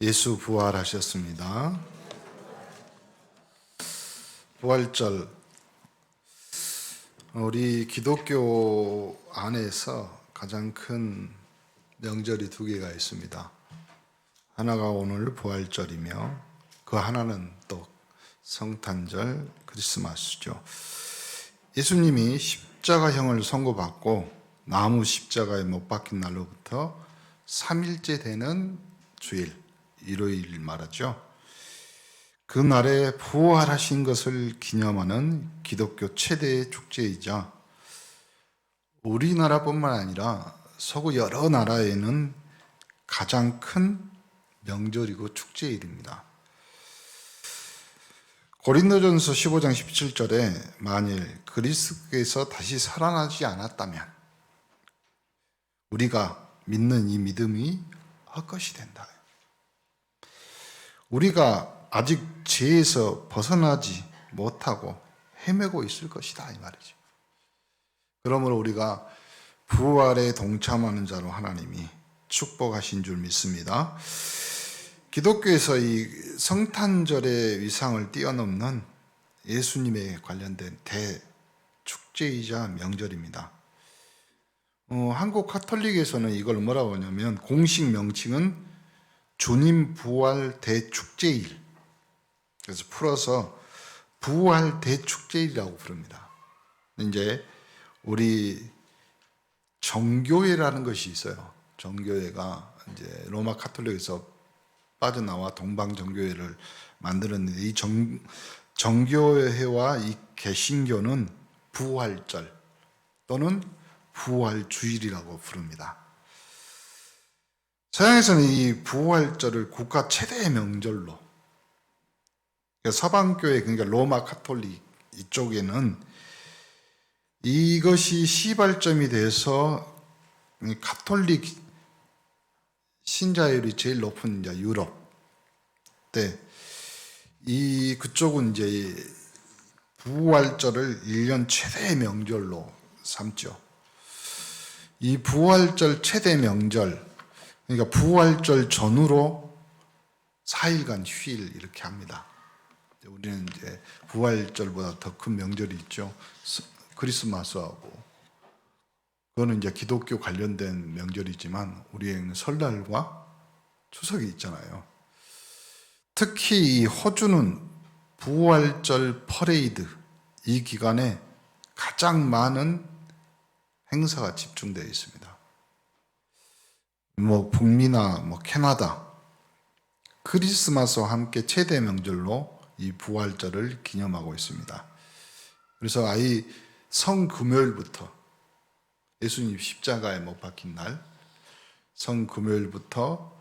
예수 부활하셨습니다. 부활절, 우리 기독교 안에서 가장 큰 명절이 두 개가 있습니다. 하나가 오늘 부활절이며 그 하나는 또 성탄절, 크리스마스죠. 예수님이 십자가형을 선고받고 나무 십자가에 못 박힌 날로부터 3일째 되는 주일, 일요일 말하죠. 그 날에 부활하신 것을 기념하는 기독교 최대의 축제이자 우리나라뿐만 아니라 서구 여러 나라에는 가장 큰 명절이고 축제일입니다. 고린도전서 15장 17절에 만일 그리스도께서 다시 살아나지 않았다면 우리가 믿는 이 믿음이 헛것이 된다. 우리가 아직 죄에서 벗어나지 못하고 헤매고 있을 것이다 이 말이죠. 그러므로 우리가 부활에 동참하는 자로 하나님이 축복하신 줄 믿습니다. 기독교에서 이 성탄절의 위상을 뛰어넘는 예수님에 관련된 대축제이자 명절입니다. 한국 카톨릭에서는 이걸 뭐라고 하냐면 공식 명칭은 주님 부활 대축제일, 그래서 풀어서 부활 대축제일이라고 부릅니다. 이제 우리 정교회라는 것이 있어요. 정교회가 이제 로마 카톨릭에서 빠져나와 동방 정교회를 만들었는데 이 정교회와 이 개신교는 부활절 또는 부활주일이라고 부릅니다. 서양에서는 이 부활절을 국가 최대의 명절로, 서방교회 그러니까 로마 카톨릭 이쪽에는 이것이 시발점이 돼서 카톨릭 신자율이 제일 높은 이제 유럽 때 그쪽은 이제 부활절을 1년 최대의 명절로 삼죠. 이 부활절 최대 명절, 그러니까 부활절 전후로 4일간 휴일 이렇게 합니다. 우리는 이제 부활절보다 더 큰 명절이 있죠. 크리스마스하고. 그거는 이제 기독교 관련된 명절이지만 우리에는 설날과 추석이 있잖아요. 특히 이 호주는 부활절 퍼레이드 이 기간에 가장 많은 행사가 집중되어 있습니다. 북미나 캐나다 크리스마스와 함께 최대 명절로 이 부활절을 기념하고 있습니다. 그래서 아예 성금요일부터 예수님 십자가에 못 박힌 날 성금요일부터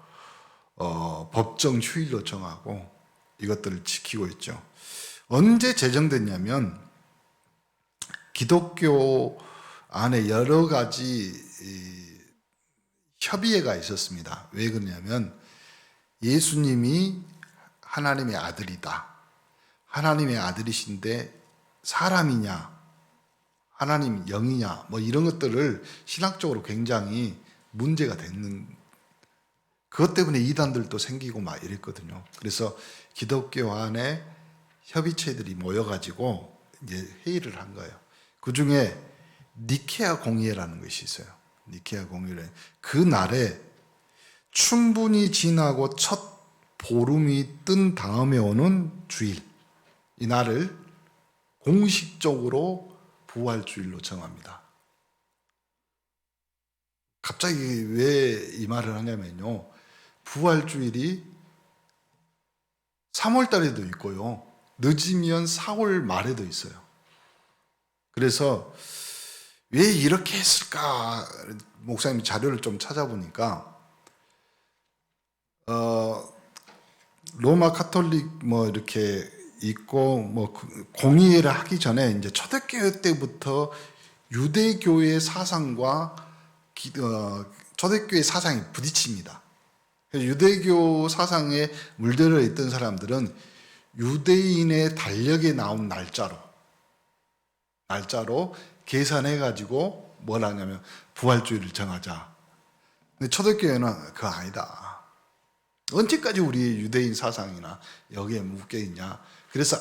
법정 휴일로 정하고 이것들을 지키고 있죠. 언제 제정됐냐면 기독교 안에 여러 가지 협의회가 있었습니다. 왜 그러냐면 예수님이 하나님의 아들이다. 하나님의 아들이신데 사람이냐, 하나님 영이냐, 이런 것들을 신학적으로 굉장히 문제가 됐는, 그것 때문에 이단들도 생기고 막 이랬거든요. 그래서 기독교 안에 협의체들이 모여가지고 이제 회의를 한 거예요. 그 중에 니케아 공의회라는 것이 있어요. 니케아 공의회. 그 날에 충분히 지나고 첫 보름이 뜬 다음에 오는 주일, 이 날을 공식적으로 부활주일로 정합니다. 갑자기 왜 이 말을 하냐면요. 부활주일이 3월 달에도 있고요. 늦으면 4월 말에도 있어요. 그래서 왜 이렇게 했을까? 목사님이 자료를 좀 찾아보니까 로마 카톨릭 이렇게 있고 공의회를 하기 전에 이제 초대교회 때부터 유대교의 사상과 초대교회 사상이 부딪힙니다. 유대교 사상에 물들어 있던 사람들은 유대인의 달력에 나온 날짜로 계산해가지고 뭘 하냐면 부활주일을 정하자. 근데 초대교회는 그거 아니다. 언제까지 우리 유대인 사상이나 여기에 묶여 있냐. 그래서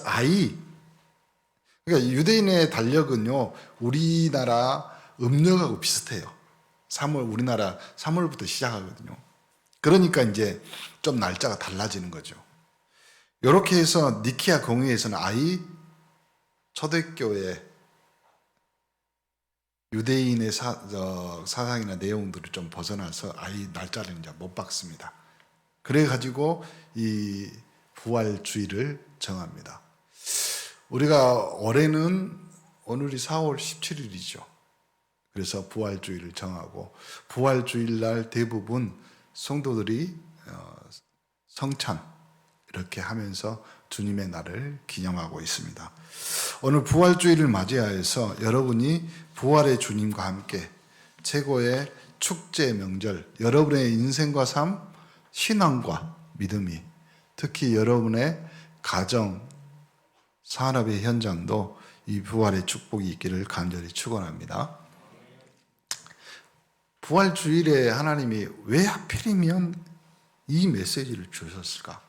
그러니까 유대인의 달력은요, 우리나라 음력하고 비슷해요. 우리나라 3월부터 시작하거든요. 그러니까 이제 좀 날짜가 달라지는 거죠. 이렇게 해서 니키아 공의회에서는 초대교회 유대인의 사상이나 내용들을 좀 벗어나서 날짜를 이제 못 박습니다. 그래가지고 이 부활주의를 정합니다. 우리가 올해는 오늘이 4월 17일이죠. 그래서 부활주의를 정하고 부활주일 날 대부분 성도들이 성찬 이렇게 하면서 주님의 날을 기념하고 있습니다. 오늘 부활주의를 맞이하여서 여러분이 부활의 주님과 함께 최고의 축제 명절, 여러분의 인생과 삶, 신앙과 믿음이, 특히 여러분의 가정, 산업의 현장도 이 부활의 축복이 있기를 간절히 축원합니다. 부활주일에 하나님이 왜 하필이면 이 메시지를 주셨을까?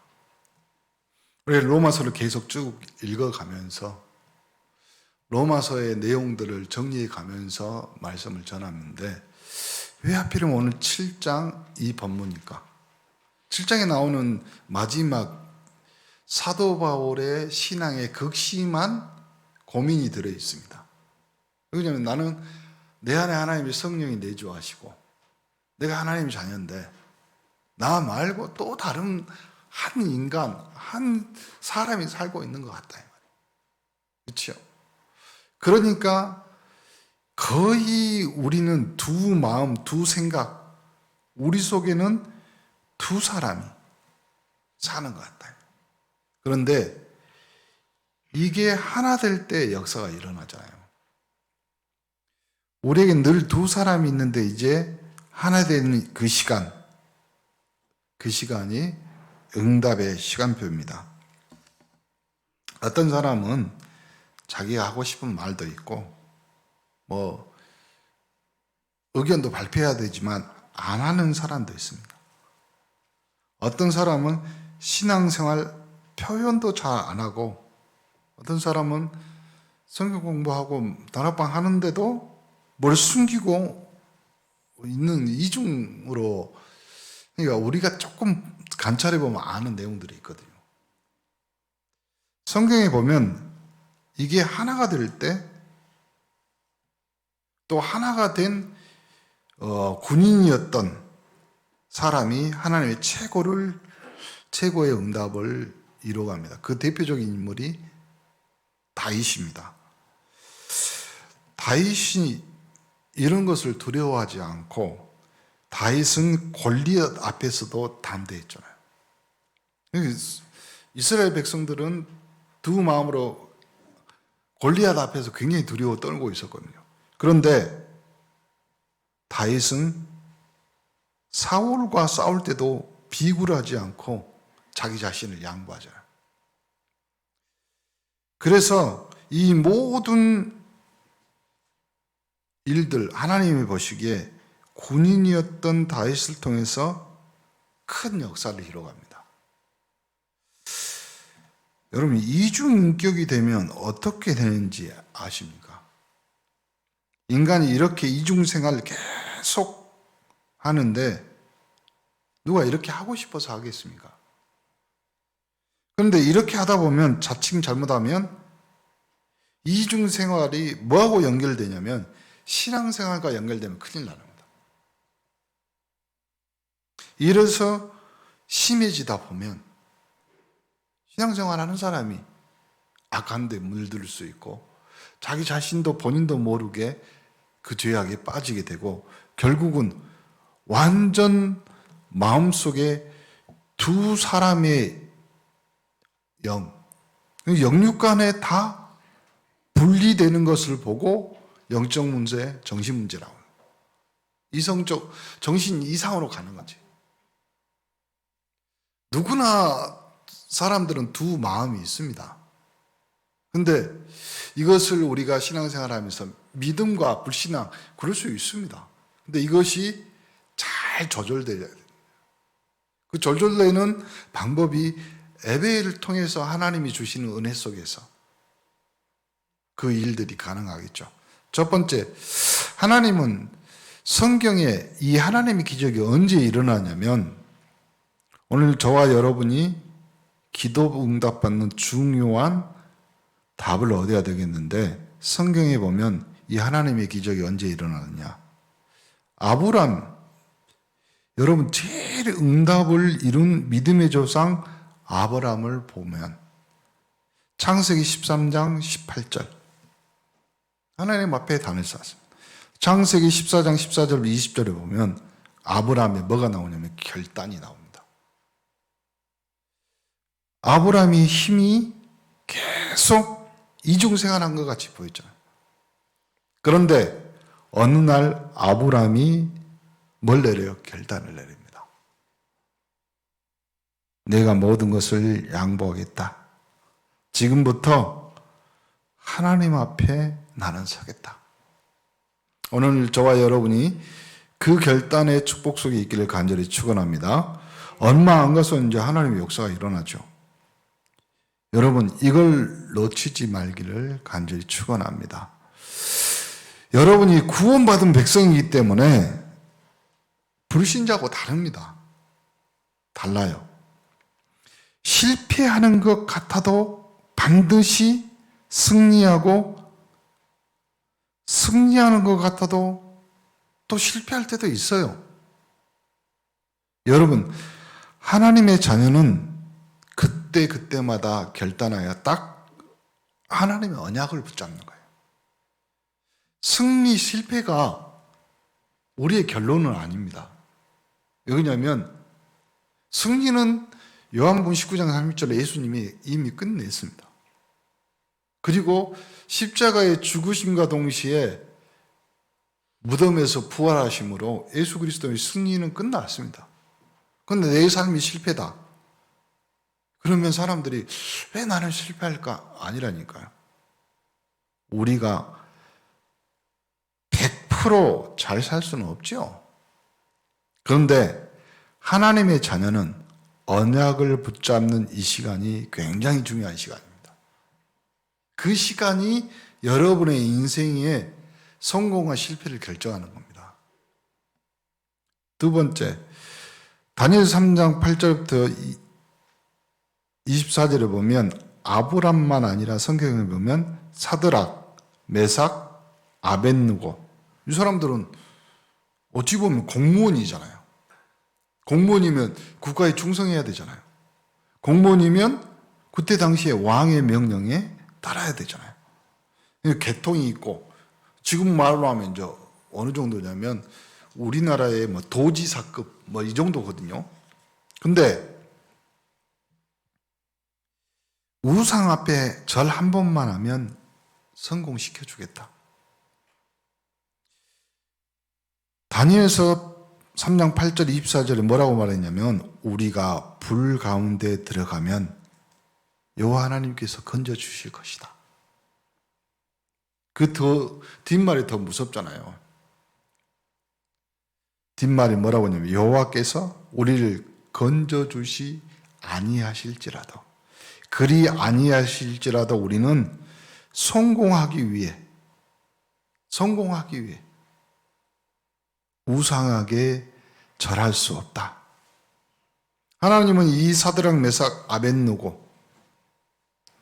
우리 로마서를 계속 쭉 읽어가면서 로마서의 내용들을 정리해 가면서 말씀을 전하는데 왜 하필이면 오늘 7장 이 본문일까? 7장에 나오는 마지막 사도 바울의 신앙의 극심한 고민이 들어 있습니다. 왜냐하면 나는 내 안에 하나님의 성령이 내주하시고 내가 하나님의 자녀인데 나 말고 또 다른 한 인간, 한 사람이 살고 있는 것 같다. 그렇죠? 그러니까 거의 우리는 두 마음, 두 생각, 우리 속에는 두 사람이 사는 것 같다. 그런데 이게 하나 될 때 역사가 일어나잖아요. 우리에게 늘 두 사람이 있는데 이제 하나 되는 그 시간이 응답의 시간표입니다. 어떤 사람은 자기가 하고 싶은 말도 있고 의견도 발표해야 되지만 안 하는 사람도 있습니다. 어떤 사람은 신앙생활 표현도 잘 안 하고 어떤 사람은 성경 공부하고 다락방 하는데도 뭘 숨기고 있는 이중으로, 그러니까 우리가 조금 관찰해 보면 아는 내용들이 있거든요. 성경에 보면 이게 하나가 될 때 또 하나가 된 군인이었던 사람이 하나님의 최고의 응답을 이루어갑니다. 그 대표적인 인물이 다윗입니다. 다윗이 이런 것을 두려워하지 않고 다윗은 골리앗 앞에서도 담대했잖아요. 이스라엘 백성들은 두 마음으로 골리앗 앞에서 굉장히 두려워 떨고 있었거든요. 그런데 다윗은 사울과 싸울 때도 비굴하지 않고 자기 자신을 양보하잖아요. 그래서 이 모든 일들 하나님이 보시기에 군인이었던 다윗을 통해서 큰 역사를 이뤄갑니다. 여러분, 이중인격이 되면 어떻게 되는지 아십니까? 인간이 이렇게 이중생활을 계속 하는데 누가 이렇게 하고 싶어서 하겠습니까? 그런데 이렇게 하다 보면 자칫 잘못하면 이중생활이 뭐하고 연결되냐면 신앙생활과 연결되면 큰일 나는 겁니다. 이래서 심해지다 보면 신앙생활 하는 사람이 악한 데 물들 수 있고 자기 자신도 본인도 모르게 그 죄악에 빠지게 되고 결국은 완전 마음속에 두 사람의 영육 간에 다 분리되는 것을 보고 영적 문제, 정신 문제라고. 이성적, 정신 이상으로 가는 거지. 누구나 사람들은 두 마음이 있습니다. 근데 이것을 우리가 신앙생활 하면서 믿음과 불신앙, 그럴 수 있습니다. 근데 이것이 잘 조절돼야 돼요. 그 졸졸되는 방법이 예배를 통해서 하나님이 주시는 은혜 속에서 그 일들이 가능하겠죠. 첫 번째, 하나님은 성경에 이 하나님의 기적이 언제 일어나냐면 오늘 저와 여러분이 기도 응답받는 중요한 답을 얻어야 되겠는데 성경에 보면 이 하나님의 기적이 언제 일어나느냐. 아브람, 여러분 제일 응답을 이룬 믿음의 조상 아브람을 보면 창세기 13장 18절 하나님 앞에 단을 쌓았습니다. 창세기 14장 14절 20절에 보면 아브람에 뭐가 나오냐면 결단이 나옵니다. 아브람의 힘이 계속 이중생활한 것 같이 보였잖아요. 그런데 어느 날 아브람이 뭘 내려요? 결단을 내립니다. 내가 모든 것을 양보하겠다. 지금부터 하나님 앞에 나는 서겠다. 오늘 저와 여러분이 그 결단의 축복 속에 있기를 간절히 축원합니다. 얼마 안 가서 이제 하나님의 역사가 일어나죠. 여러분 이걸 놓치지 말기를 간절히 축원합니다. 여러분이 구원받은 백성이기 때문에 불신자하고 다릅니다. 달라요. 실패하는 것 같아도 반드시 승리하고 승리하는 것 같아도 또 실패할 때도 있어요. 여러분, 하나님의 자녀는 그때마다 결단하여 딱 하나님의 언약을 붙잡는 거예요. 승리, 실패가 우리의 결론은 아닙니다. 왜냐하면 승리는 요한복음 19장 31절에 예수님이 이미 끝냈습니다. 그리고 십자가의 죽으심과 동시에 무덤에서 부활하심으로 예수 그리스도의 승리는 끝났습니다. 그런데 내 삶이 실패다. 그러면 사람들이 왜 나는 실패할까? 아니라니까요. 우리가 100% 잘 살 수는 없죠. 그런데 하나님의 자녀는 언약을 붙잡는 이 시간이 굉장히 중요한 시간입니다. 그 시간이 여러분의 인생의 성공과 실패를 결정하는 겁니다. 두 번째, 다니엘 3장 8절부터 24절에 보면 아브람만 아니라 성경에 보면 사드락, 메삭, 아벳느고 이 사람들은 어찌 보면 공무원이잖아요. 공무원이면 국가에 충성해야 되잖아요. 공무원이면 그때 당시에 왕의 명령에 따라야 되잖아요. 계통이 있고 지금 말로 하면 이제 어느 정도냐면 우리나라의 뭐 도지사급 뭐 이 정도거든요. 근데 우상 앞에 절 한 번만 하면 성공시켜 주겠다. 다니엘서 3장 8절 24절에 뭐라고 말했냐면 우리가 불 가운데 들어가면 여호와 하나님께서 건져 주실 것이다. 그 뒷말이 더 무섭잖아요. 뒷말이 뭐라고 하냐면 여호와께서 우리를 건져 주시 아니하실지라도 그리 아니하실지라도 우리는 성공하기 위해 우상하게 절할 수 없다. 하나님은 이 사드락 메삭 아벳느고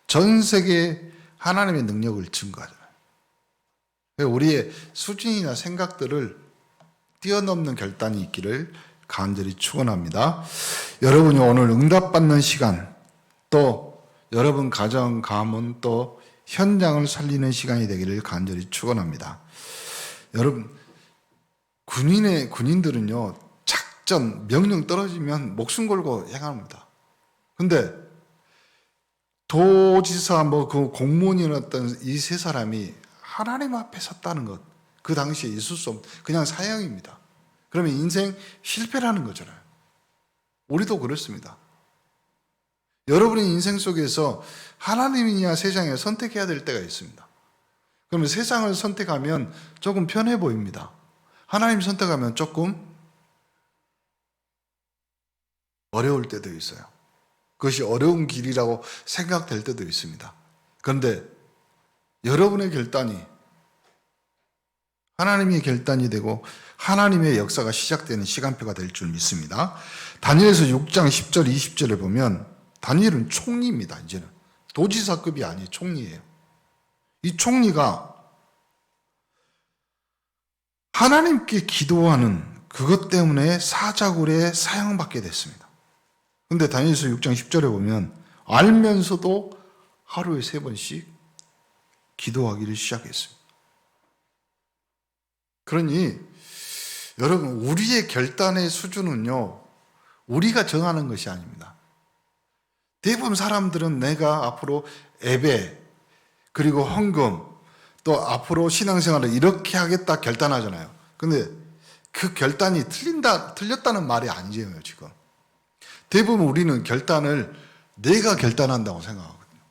전 세계에 하나님의 능력을 증거하잖아요. 우리의 수준이나 생각들을 뛰어넘는 결단이 있기를 간절히 축원합니다. 여러분이 오늘 응답받는 시간 또 여러분 가정, 가문 또 현장을 살리는 시간이 되기를 간절히 축원합니다. 여러분 군인들은요 작전 명령 떨어지면 목숨 걸고 행합니다. 근데 도지사 그 공무원이었던 이 세 사람이 하나님 앞에 섰다는 것, 그 당시에 있을 수 없는 그냥 사형입니다. 그러면 인생 실패라는 거잖아요. 우리도 그렇습니다. 여러분의 인생 속에서 하나님이냐 세상에 선택해야 될 때가 있습니다. 그러면 세상을 선택하면 조금 편해 보입니다. 하나님 선택하면 조금 어려울 때도 있어요. 그것이 어려운 길이라고 생각될 때도 있습니다. 그런데 여러분의 결단이 하나님의 결단이 되고 하나님의 역사가 시작되는 시간표가 될 줄 믿습니다. 다니엘서 6장 10절 20절에 보면 다니엘은 총리입니다. 이제는 도지사급이 아니에요. 총리예요. 이 총리가 하나님께 기도하는 그것 때문에 사자굴에 사형받게 됐습니다. 그런데 다니엘서 6장 10절에 보면 알면서도 하루에 3번씩 기도하기를 시작했습니다. 그러니 여러분, 우리의 결단의 수준은요, 우리가 정하는 것이 아닙니다. 대부분 사람들은 내가 앞으로 예배, 그리고 헌금, 또 앞으로 신앙생활을 이렇게 하겠다 결단하잖아요. 근데 그 결단이 틀렸다는 말이 아니에요, 지금. 대부분 우리는 결단을 내가 결단한다고 생각하거든요.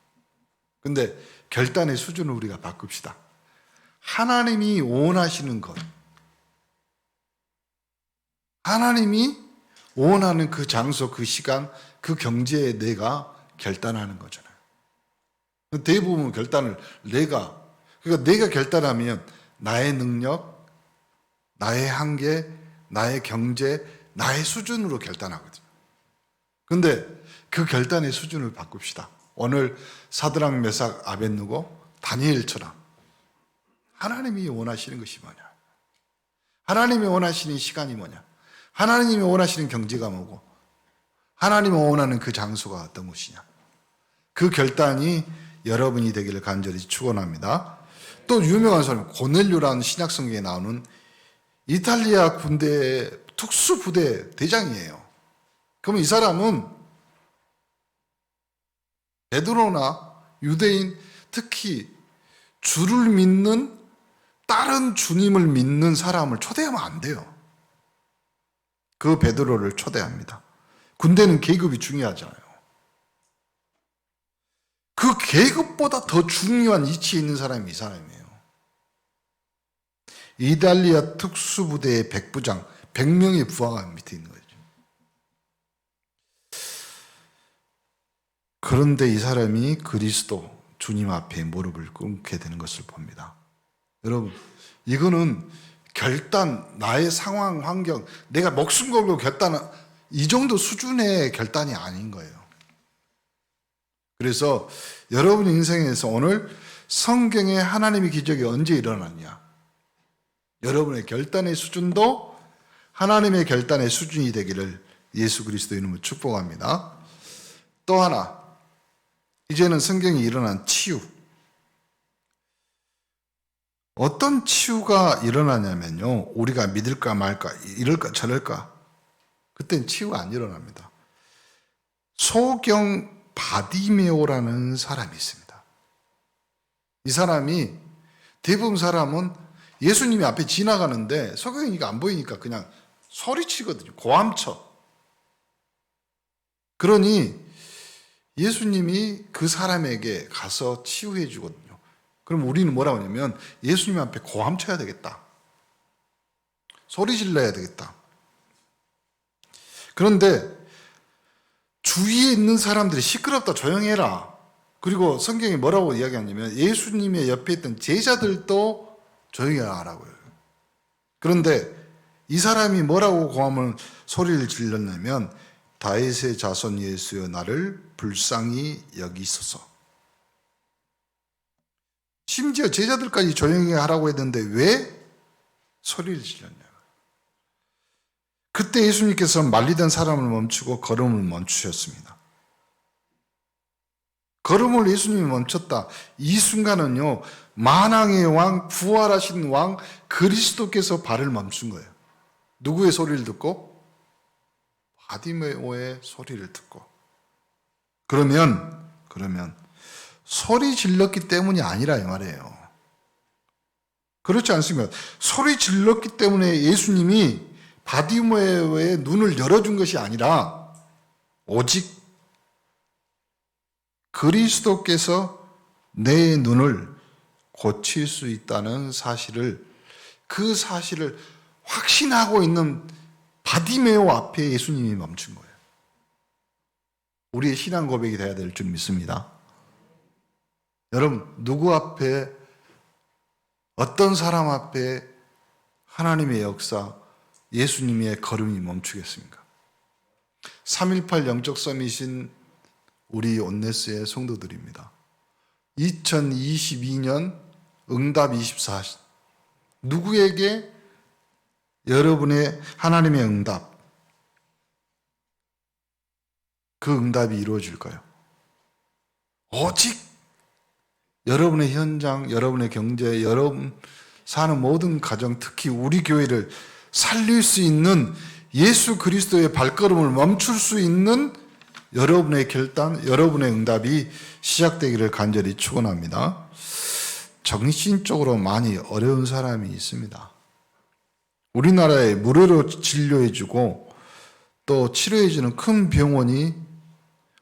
근데 결단의 수준을 우리가 바꿉시다. 하나님이 원하시는 것, 하나님이 원하는 그 장소, 그 시간, 그 경제에 내가 결단하는 거잖아요. 대부분 결단을 그러니까 내가 결단하면 나의 능력, 나의 한계, 나의 경제, 나의 수준으로 결단하거든요. 근데 그 결단의 수준을 바꿉시다. 오늘 사드락, 메삭, 아벳느고, 다니엘처럼 하나님이 원하시는 것이 뭐냐? 하나님이 원하시는 시간이 뭐냐? 하나님이 원하시는 경제가 뭐고? 하나님이 원하는 그 장소가 어떤 곳이냐? 그 결단이 여러분이 되기를 간절히 축원합니다. 또 유명한 사람 고넬료라는 신약 성경에 나오는 이탈리아 군대 특수부대 대장이에요. 그러면 이 사람은 베드로나 유대인, 특히 주를 믿는 다른 주님을 믿는 사람을 초대하면 안 돼요. 그 베드로를 초대합니다. 군대는 계급이 중요하잖아요. 그 계급보다 더 중요한 위치에 있는 사람이 이 사람이에요. 이탈리아 특수부대의 백부장, 100명의 부하가 밑에 있는 거죠. 그런데 이 사람이 그리스도 주님 앞에 무릎을 꿇게 되는 것을 봅니다. 여러분, 이거는 결단, 나의 상황, 환경, 내가 목숨 걸고 결단한 이 정도 수준의 결단이 아닌 거예요. 그래서 여러분 인생에서 오늘 성경에 하나님의 기적이 언제 일어났냐? 여러분의 결단의 수준도 하나님의 결단의 수준이 되기를 예수 그리스도 이름으로 축복합니다. 또 하나, 이제는 성경에 일어난 치유. 어떤 치유가 일어나냐면요, 우리가 믿을까 말까, 이럴까 저럴까, 그때는 치유가 안 일어납니다. 소경 바디메오라는 사람이 있습니다. 이 사람이, 대부분 사람은 예수님이 앞에 지나가는데 소경이니까 안 보이니까 그냥 소리치거든요. 고함쳐. 그러니 예수님이 그 사람에게 가서 치유해 주거든요. 그럼 우리는 뭐라고 하냐면 예수님 앞에 고함쳐야 되겠다. 소리 질러야 되겠다. 그런데 주위에 있는 사람들이 시끄럽다, 조용해라. 그리고 성경이 뭐라고 이야기하냐면 예수님의 옆에 있던 제자들도 조용히 하라고요. 그런데 이 사람이 뭐라고 고함을 소리를 질렀냐면 다윗의 자손 예수여 나를 불쌍히 여기소서. 심지어 제자들까지 조용히 하라고 했는데 왜 소리를 질렀냐. 그때 예수님께서 말리던 사람을 멈추고 걸음을 멈추셨습니다. 걸음을 예수님이 멈췄다. 이 순간은요, 만왕의 왕, 부활하신 왕 그리스도께서 발을 멈춘 거예요. 누구의 소리를 듣고? 바디메오의 소리를 듣고. 그러면 소리 질렀기 때문이 아니라 이 말이에요. 그렇지 않습니까? 소리 질렀기 때문에 예수님이 바디메오의 눈을 열어준 것이 아니라 오직 그리스도께서 내 눈을 고칠 수 있다는 사실을, 그 사실을 확신하고 있는 바디메오 앞에 예수님이 멈춘 거예요. 우리의 신앙 고백이 되어야 될 줄 믿습니다. 여러분, 누구 앞에, 어떤 사람 앞에 하나님의 역사, 예수님의 걸음이 멈추겠습니까? 3.18 영적 서밋인 우리 온네스의 성도들입니다. 2022년 응답 24. 누구에게 여러분의 하나님의 응답, 그 응답이 이루어질까요? 오직 여러분의 현장, 여러분의 경제, 여러분 사는 모든 가정, 특히 우리 교회를 살릴 수 있는 예수 그리스도의 발걸음을 멈출 수 있는 여러분의 결단, 여러분의 응답이 시작되기를 간절히 축원합니다. 정신적으로 많이 어려운 사람이 있습니다. 우리나라에 무료로 진료해주고 또 치료해주는 큰 병원이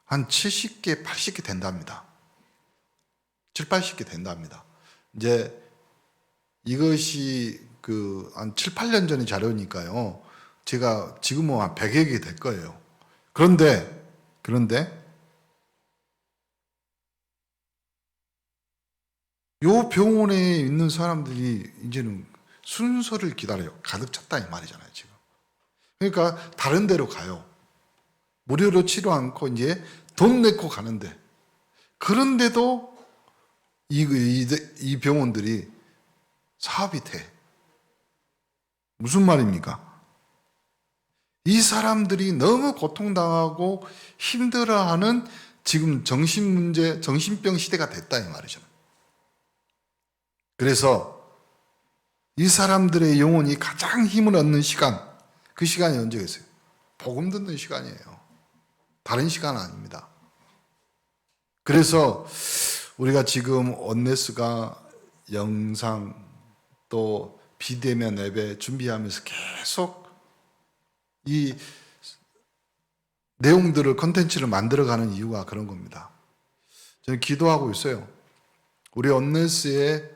한 70개, 80개 된답니다. 7, 80개 된답니다. 이제 이것이 한 7, 8년 전의 자료니까요. 제가 지금은 한 100여 개 될 거예요. 그런데 요 병원에 있는 사람들이 이제는 순서를 기다려요. 가득 찼다 이 말이잖아요, 지금. 그러니까 다른 데로 가요. 무료로 치료 않고 이제 돈 내고 가는데, 그런데도 이 병원들이 사업이 돼. 무슨 말입니까? 이 사람들이 너무 고통당하고 힘들어하는 지금 정신문제, 정신병 시대가 됐다 이 말이죠. 그래서 이 사람들의 영혼이 가장 힘을 얻는 시간, 그 시간이 언제겠어요? 복음 듣는 시간이에요. 다른 시간 아닙니다. 그래서 우리가 지금 온네스가 영상 또 비대면 예배 준비하면서 계속 이 내용들을, 컨텐츠를 만들어가는 이유가 그런 겁니다. 저는 기도하고 있어요. 우리 온네스의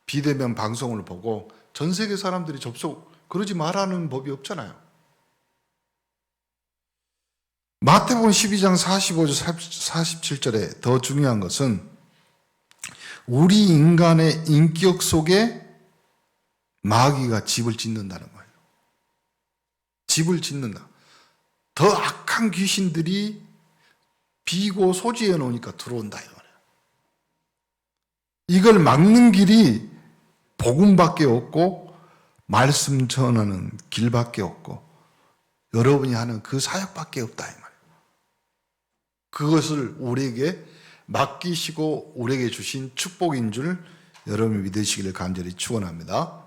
비대면 방송을 보고 전 세계 사람들이 그러지 말라는 법이 없잖아요. 마태복음 12장 45절 47절에 더 중요한 것은 우리 인간의 인격 속에 마귀가 집을 짓는다는 거예요. 집을 짓는다. 더 악한 귀신들이 비고 소지해 놓으니까 들어온다 이 말이에요. 이걸 막는 길이 복음밖에 없고 말씀 전하는 길밖에 없고 여러분이 하는 그 사역밖에 없다 이 말이에요. 그것을 우리에게 맡기시고 우리에게 주신 축복인 줄 여러분이 믿으시기를 간절히 축원합니다.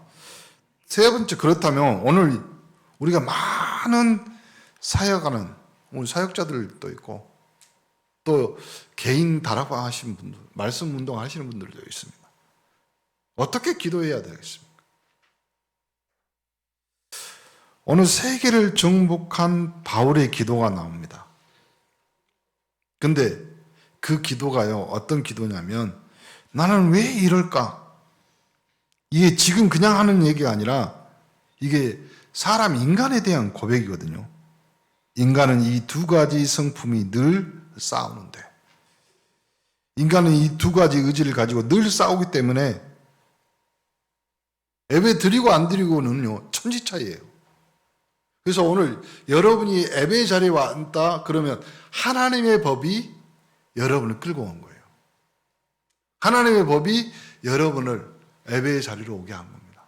세 번째, 그렇다면 오늘 우리가 많은 사역하는 우리 사역자들도 있고 또 개인 다락방 하시는 분들, 말씀 운동 하시는 분들도 있습니다. 어떻게 기도해야 되겠습니까? 오늘 세계를 정복한 바울의 기도가 나옵니다. 근데 그 기도가요, 어떤 기도냐면 나는 왜 이럴까? 이게 지금 그냥 하는 얘기가 아니라 이게 사람 인간에 대한 고백이거든요. 인간은 이 두 가지 성품이 늘 싸우는데, 인간은 이 두 가지 의지를 가지고 늘 싸우기 때문에 예배 드리고 안 드리고는요 천지 차이예요. 그래서 오늘 여러분이 예배 자리에 왔다 그러면 하나님의 법이 여러분을 끌고 온 거예요. 하나님의 법이 여러분을 예배의 자리로 오게 한 겁니다.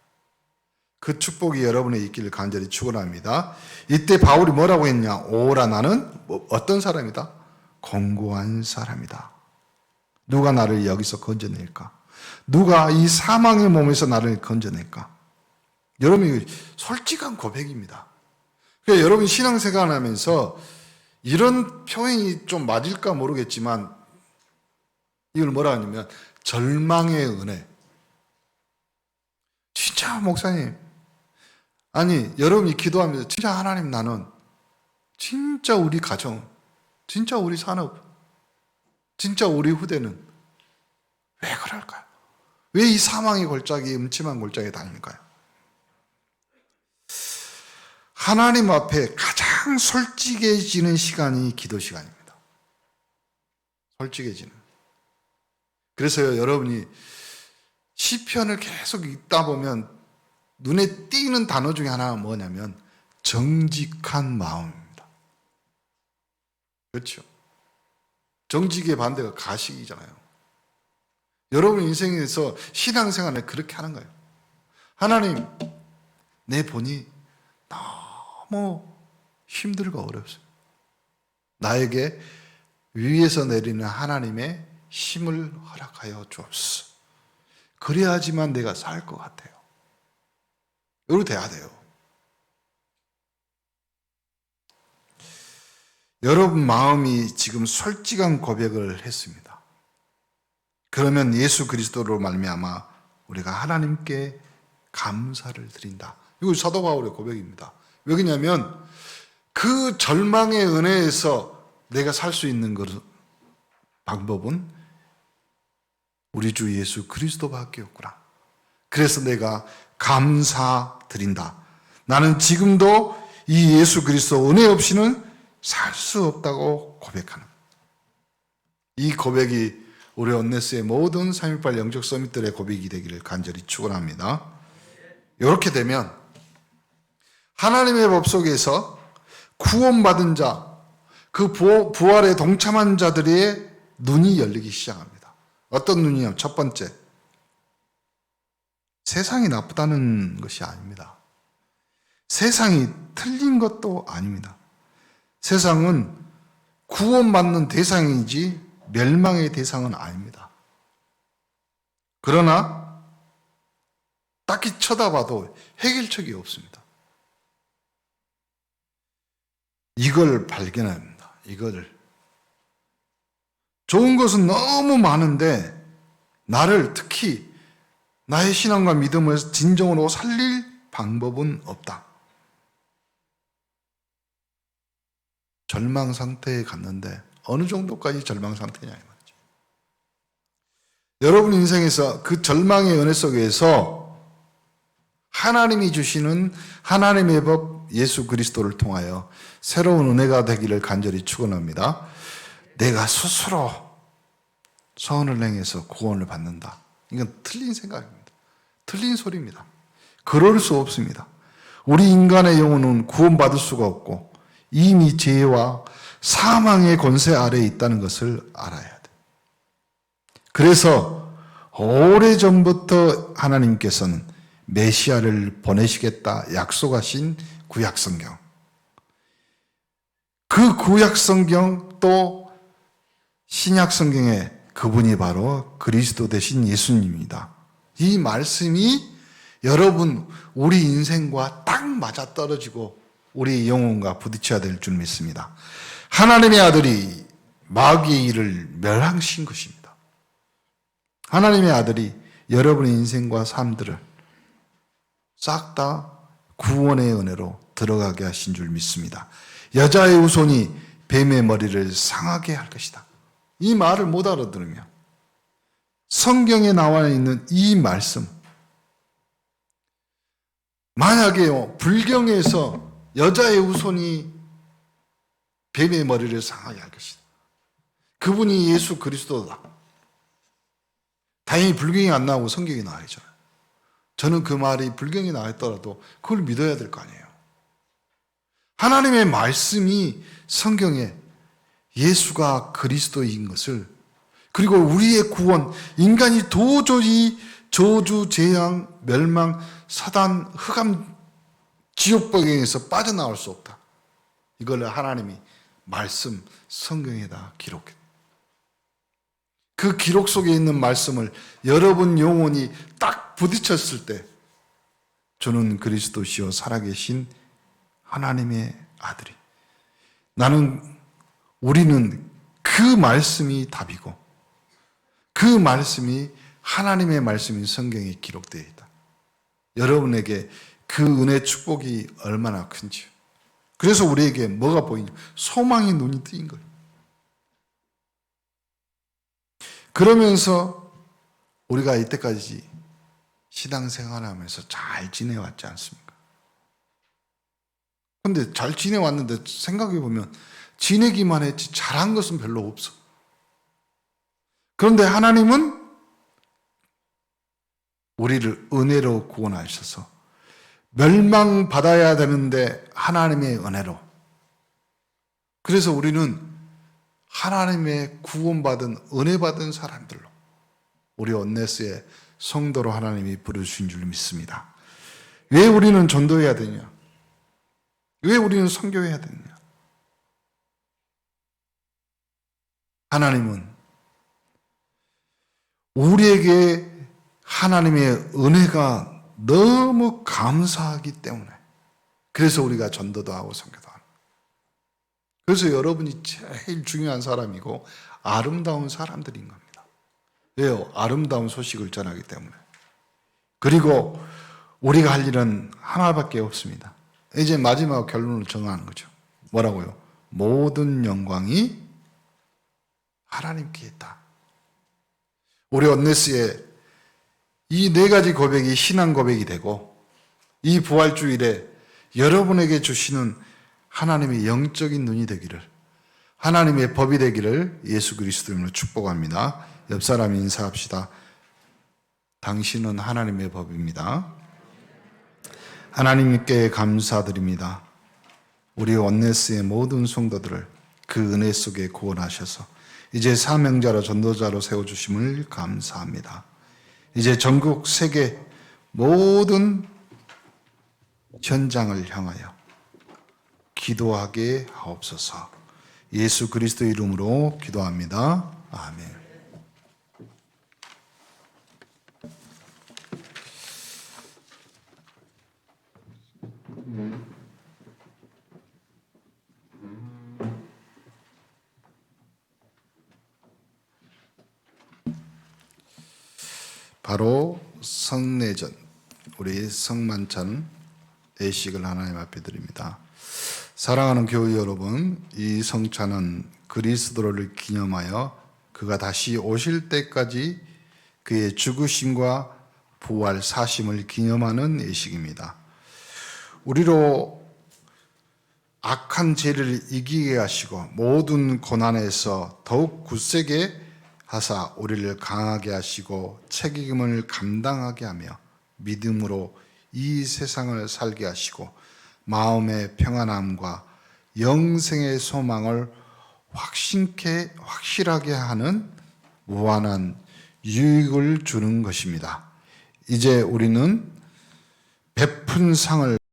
그 축복이 여러분에 있기를 간절히 축원합니다. 이때 바울이 뭐라고 했냐? 오라, 나는 어떤 사람이다? 공고한 사람이다. 누가 나를 여기서 건져낼까? 누가 이 사망의 몸에서 나를 건져낼까? 여러분이 솔직한 고백입니다. 그러니까 여러분 신앙생활 하면서 이런 표현이 좀 맞을까 모르겠지만 이걸 뭐라 하냐면 절망의 은혜. 진짜 목사님, 아니 여러분이 기도하면서 진짜 하나님, 나는 진짜 우리 가정, 진짜 우리 산업, 진짜 우리 후대는 왜 그럴까요? 왜 이 사망의 골짜기, 음침한 골짜기에 다닐까요? 하나님 앞에 가장 솔직해지는 시간이 기도 시간입니다. 솔직해지는. 그래서요, 여러분이 시편을 계속 읽다 보면 눈에 띄는 단어 중에 하나가 뭐냐면 정직한 마음입니다. 그렇죠? 정직의 반대가 가식이잖아요. 여러분 인생에서 신앙생활을 그렇게 하는 거예요. 하나님, 내 본이 너무 힘들고 어렵습니다. 나에게 위에서 내리는 하나님의 힘을 허락하여 주옵소서. 그래야지만 내가 살 것 같아요. 이렇게 돼야 돼요. 여러분 마음이 지금 솔직한 고백을 했습니다. 그러면 예수 그리스도로 말미암아 우리가 하나님께 감사를 드린다. 이거 사도 바울의 고백입니다. 왜냐하면 그 절망의 은혜에서 내가 살 수 있는 방법은 우리 주 예수 그리스도밖에 없구나. 그래서 내가 감사드린다. 나는 지금도 이 예수 그리스도 은혜 없이는 살 수 없다고 고백하는. 이 고백이 우리 온네스의 모든 3.18 영적 서밋들의 고백이 되기를 간절히 축원합니다. 이렇게 되면 하나님의 법 속에서 구원받은 자, 그 부활에 동참한 자들의 눈이 열리기 시작합니다. 어떤 눈이요? 첫 번째, 세상이 나쁘다는 것이 아닙니다. 세상이 틀린 것도 아닙니다. 세상은 구원받는 대상이지 멸망의 대상은 아닙니다. 그러나 딱히 쳐다봐도 해결책이 없습니다. 이걸 발견합니다. 이걸. 좋은 것은 너무 많은데 나를 특히 나의 신앙과 믿음을 진정으로 살릴 방법은 없다. 절망 상태에 갔는데 어느 정도까지 절망 상태냐 이 말이죠. 여러분 인생에서 그 절망의 은혜 속에서 하나님이 주시는 하나님의 법 예수 그리스도를 통하여 새로운 은혜가 되기를 간절히 축원합니다. 내가 스스로 선을 행해서 구원을 받는다. 이건 틀린 생각입니다. 틀린 소리입니다. 그럴 수 없습니다. 우리 인간의 영혼은 구원받을 수가 없고 이미 죄와 사망의 권세 아래에 있다는 것을 알아야 돼. 그래서 오래전부터 하나님께서는 메시아를 보내시겠다 약속하신 구약성경. 그 구약성경 또 신약성경에 그분이 바로 그리스도 되신 예수님입니다. 이 말씀이 여러분 우리 인생과 딱 맞아떨어지고 우리 영혼과 부딪혀야 될 줄 믿습니다. 하나님의 아들이 마귀의 일을 멸하신 것입니다. 하나님의 아들이 여러분의 인생과 삶들을 싹 다 구원의 은혜로 들어가게 하신 줄 믿습니다. 여자의 후손이 뱀의 머리를 상하게 할 것이다. 이 말을 못 알아들으며 성경에 나와 있는 이 말씀, 만약에요 불경에서 여자의 후손이 뱀의 머리를 상하게 할 것이다. 그분이 예수 그리스도다. 다행히 불경이 안 나오고 성경이 나와 있잖아요. 저는 그 말이 불경이 나와 있더라도 그걸 믿어야 될 거 아니에요. 하나님의 말씀이 성경에 예수가 그리스도인 것을, 그리고 우리의 구원, 인간이 도저히 저주, 재앙, 멸망, 사단, 흑암, 지옥불경에서 빠져나올 수 없다. 이걸 하나님이 말씀, 성경에다 기록해. 그 기록 속에 있는 말씀을 여러분 영혼이 딱 부딪혔을 때 저는 그리스도시요 살아계신 하나님의 아들이, 우리는 그 말씀이 답이고 그 말씀이 하나님의 말씀인 성경에 기록되어 있다. 여러분에게 그 은혜 축복이 얼마나 큰지요. 그래서 우리에게 뭐가 보이냐? 소망의 눈이 뜨인 거예요. 그러면서 우리가 이때까지 신앙생활하면서 잘 지내왔지 않습니까? 근데 잘 지내왔는데 생각해보면 지내기만 했지 잘한 것은 별로 없어. 그런데 하나님은 우리를 은혜로 구원하셔서 멸망받아야 되는데 하나님의 은혜로. 그래서 우리는 하나님의 구원받은 은혜받은 사람들로 우리 온네스의 성도로 하나님이 부르신 줄 믿습니다. 왜 우리는 전도해야 되냐? 왜 우리는 선교해야 되냐? 하나님은 우리에게 하나님의 은혜가 너무 감사하기 때문에 그래서 우리가 전도도 하고 선교도 하는 거예요. 그래서 여러분이 제일 중요한 사람이고 아름다운 사람들인 겁니다. 왜요? 아름다운 소식을 전하기 때문에. 그리고 우리가 할 일은 하나밖에 없습니다. 이제 마지막 결론을 정하는 거죠. 뭐라고요? 모든 영광이 하나님께 있다. 우리 온네스의 이 네 가지 고백이 신앙 고백이 되고 이 부활주일에 여러분에게 주시는 하나님의 영적인 눈이 되기를, 하나님의 법이 되기를 예수 그리스도 이름으로 축복합니다. 옆 사람 인사합시다. 당신은 하나님의 법입니다. 하나님께 감사드립니다. 우리 온네스의 모든 성도들을 그 은혜 속에 구원하셔서 이제 사명자로 전도자로 세워주심을 감사합니다. 이제 전국 세계 모든 현장을 향하여 기도하게 하옵소서. 예수 그리스도 이름으로 기도합니다. 아멘. 바로 성례전, 우리 성만찬 예식을 하나님 앞에 드립니다. 사랑하는 교회 여러분, 이 성찬은 그리스도를 기념하여 그가 다시 오실 때까지 그의 죽으심과 부활 사심을 기념하는 예식입니다. 우리로 악한 죄를 이기게 하시고 모든 고난에서 더욱 굳세게 하사 우리를 강하게 하시고 책임을 감당하게 하며 믿음으로 이 세상을 살게 하시고 마음의 평안함과 영생의 소망을 확실하게 하는 무한한 유익을 주는 것입니다. 이제 우리는 베푼 상을